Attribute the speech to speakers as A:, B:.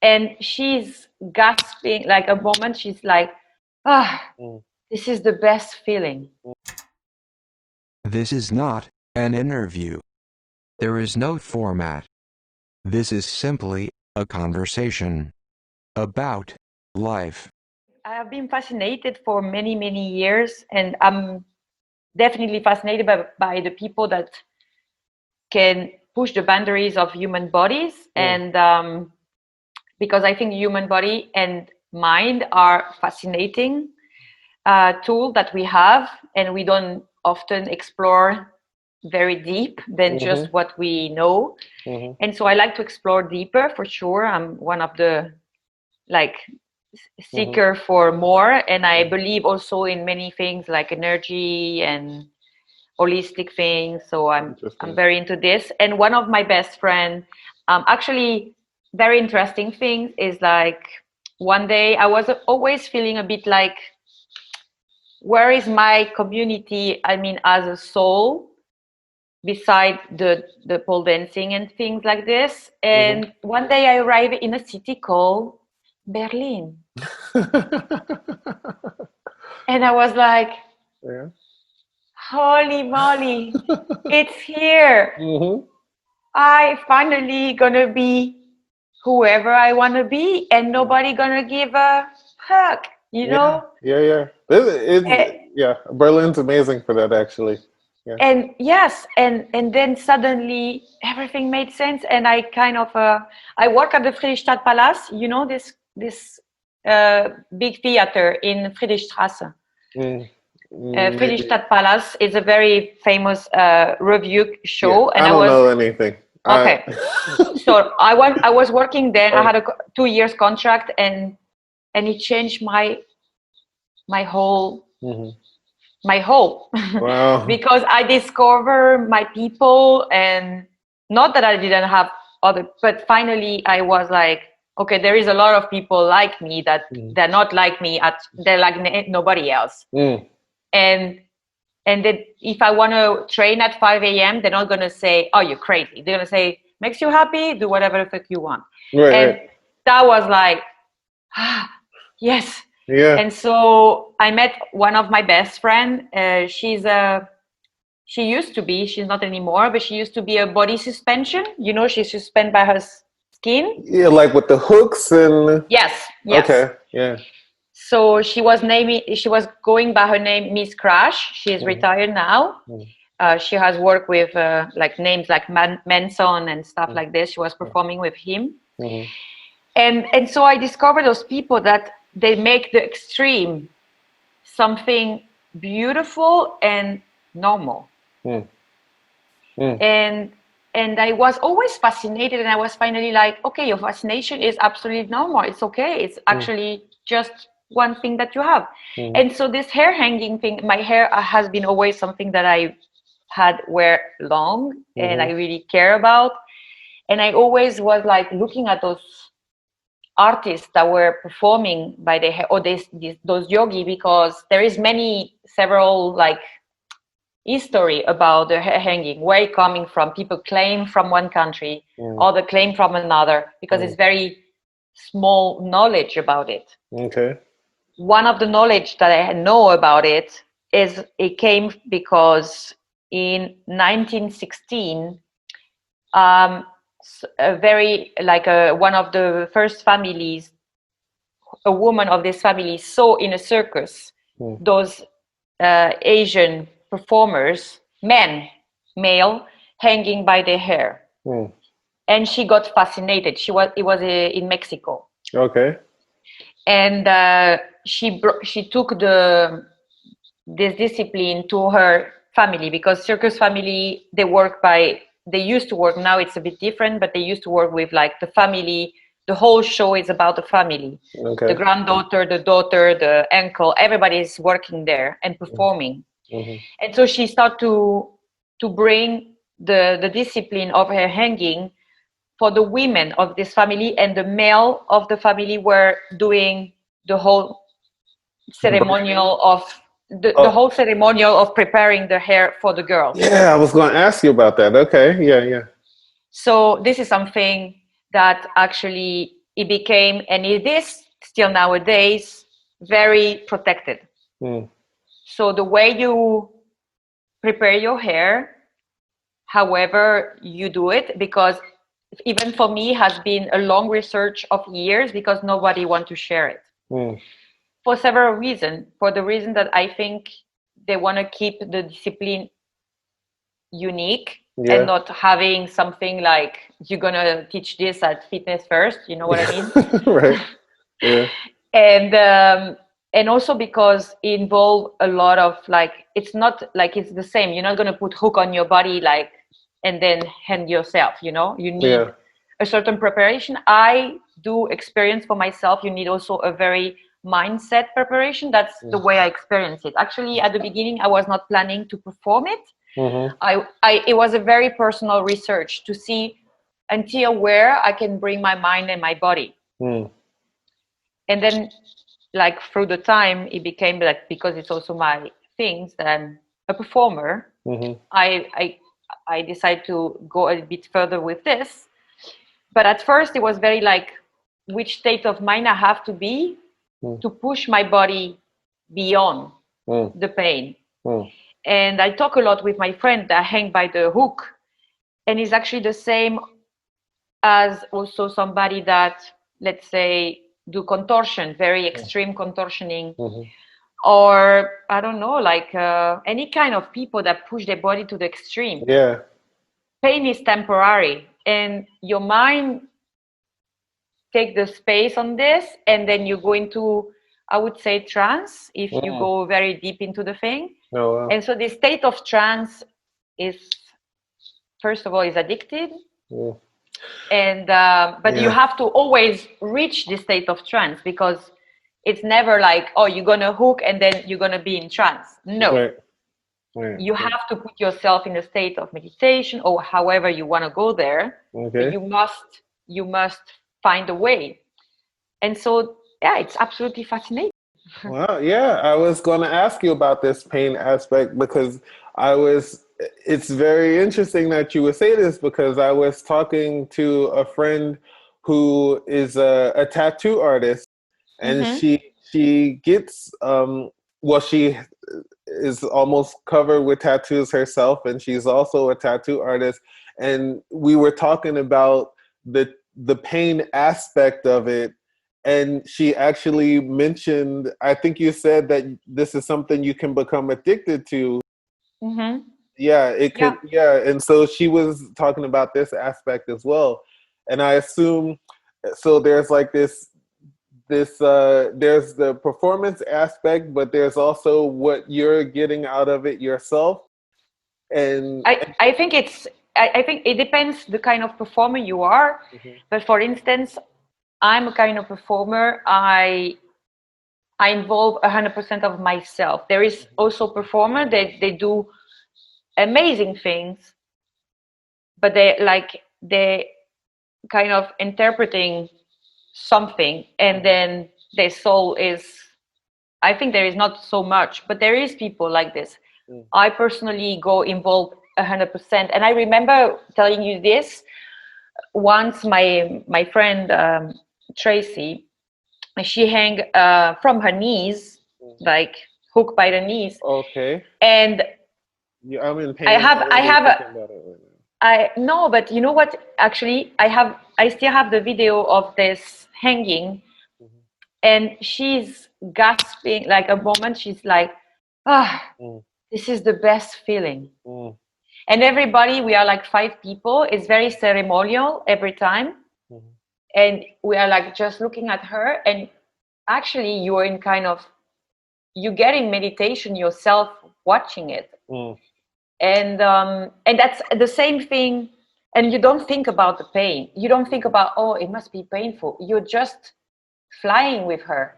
A: And she's gasping, like a moment, she's like, ah, this is the best feeling.
B: This is not an interview. There is no format. This is simply a conversation about life.
A: I have been fascinated for many, many years, and I'm definitely fascinated by the people that can push the boundaries of human bodies. And because I think human body and mind are fascinating tool that we have, and we don't often explore very deep than just what we know. And so I like to explore deeper for sure. I'm one of the like seeker for more, and I believe also in many things like energy and holistic things. So I'm very into this. And one of my best friend, actually, very interesting things is like one day I was always feeling a bit like, where is my community? I mean, as a soul, beside the pole dancing and things like this. And one day I arrived in a city called Berlin. And I was like, holy moly, it's here. I finally gonna be whoever I wanna be, and nobody gonna give a hug, you know?
C: Yeah. Berlin's amazing for that, actually. Yeah.
A: And yes, and then suddenly everything made sense, and I kind of I work at the Friedrichstadt Palace, you know, this big theater in Friedrichstraße. Friedrichstadt Palace is a very famous revue show, and
C: I don't know anything.
A: Okay. So I was working there. I had a 2 years contract, and it changed my whole
C: Wow.
A: because I discovered my people, and not that I didn't have other, but finally I was like, okay, there is a lot of people like me that they're not like me, they're like nobody else. And then if I want to train at 5 a.m., they're not going to say, oh, you're crazy. They're going to say, makes you happy, do whatever the fuck you want. And that was like, yes.
C: Yeah.
A: And so I met one of my best friend. She's not anymore, but she used to be a body suspension. You know, she's suspended by her skin.
C: Yeah, like with the hooks and...
A: Yes.
C: Okay, yeah.
A: So she was going by her name Miss Crash. She is retired now. She has worked with like names like Manson and stuff like this. She was performing with him. And so I discovered those people that they make the extreme something beautiful and normal. And I was always fascinated, and I was finally like, okay, your fascination is absolutely normal. It's okay. It's actually just one thing that you have. And so this hair hanging thing, my hair has been always something that I had wear long and I really care about. And I always was like looking at those artists that were performing by the hair, or those yogi, because there is several like history about the hair hanging, where it coming from. People claim from one country, other claim from another, because it's very small knowledge about it.
C: Okay.
A: One of the knowledge that I know about it is it came because in 1916, one of the first families, a woman of this family saw in a circus those Asian performers, male, hanging by their hair, and she got fascinated. It was in Mexico.
C: Okay.
A: And she took this discipline to her family, because circus family, they used to work, now it's a bit different, but they used to work with like the family. The whole show is about the family.
C: Okay.
A: The granddaughter, the daughter, the uncle, everybody is working there and performing. And so she started to bring the discipline of her hanging for the women of this family, and the male of the family were doing the whole ceremonial of the whole ceremonial of preparing the hair for the girls.
C: Yeah, I was going to ask you about that. Okay, yeah.
A: So this is something that actually it became, and it is still nowadays, very protected. So the way you prepare your hair, however you do it, because even for me has been a long research of years, because nobody want to share it for several reasons. For the reason that I think they want to keep the discipline unique and not having something like you're gonna teach this at Fitness First, you know what I mean?
C: Right. Yeah.
A: And also because it involve a lot of like, it's not like it's the same. You're not gonna put hook on your body like and then hand yourself, you know. You need a certain preparation. I do experience for myself, you need also a very mindset preparation. That's the way I experience it. Actually, at the beginning I was not planning to perform it. It was a very personal research to see until where I can bring my mind and my body. And then like through the time it became like, because it's also my things that I'm a performer, I decided to go a bit further with this. But at first it was very like, which state of mind I have to be to push my body beyond the pain. And I talk a lot with my friend that hang by the hook, and it's actually the same as also somebody that, let's say, do contortion, very extreme contortioning, or I don't know, like any kind of people that push their body to the extreme. Pain is temporary, and your mind take the space on this, and then you go into, I would say, trance if you go very deep into the thing. And so this state of trance is, first of all, is addictive. And but you have to always reach this state of trance, because it's never like, oh, you're gonna hook and then you're gonna be in trance. No. You have to put yourself in a state of meditation, or however you want to go there. But you must find a way. And so it's absolutely fascinating.
C: Well, yeah, I was going to ask you about this pain aspect, because it's very interesting that you would say this, because I was talking to a friend who is a tattoo artist, and she gets, she is almost covered with tattoos herself, and she's also a tattoo artist. And we were talking about the pain aspect of it. And she actually mentioned, I think you said that this is something you can become addicted to. Yeah, it could. Yeah. And so she was talking about this aspect as well. And I assume, so there's like there's the performance aspect, but there's also what you're getting out of it yourself. And
A: I think I think it depends the kind of performer you are. But for instance, I'm a kind of performer. I involve 100% of myself. There is also performer that they do amazing things, but they kind of interpreting something, and then their soul is, I think there is not so much, but there is people like this. I personally go involved 100%. And I remember telling you this once, my friend Tracy, she hang from her knees, like hook by the knees. And
C: I'm in pain.
A: No, but you know what? Actually, I still have the video of this hanging, and she's gasping. Like a moment, she's like, this is the best feeling. And everybody, we are like 5 people. It's very ceremonial every time. And we are like just looking at her, and actually you're in kind of, you get in meditation yourself watching it. And that's the same thing. And you don't think about the pain. You don't think about, oh, it must be painful. You're just flying with her.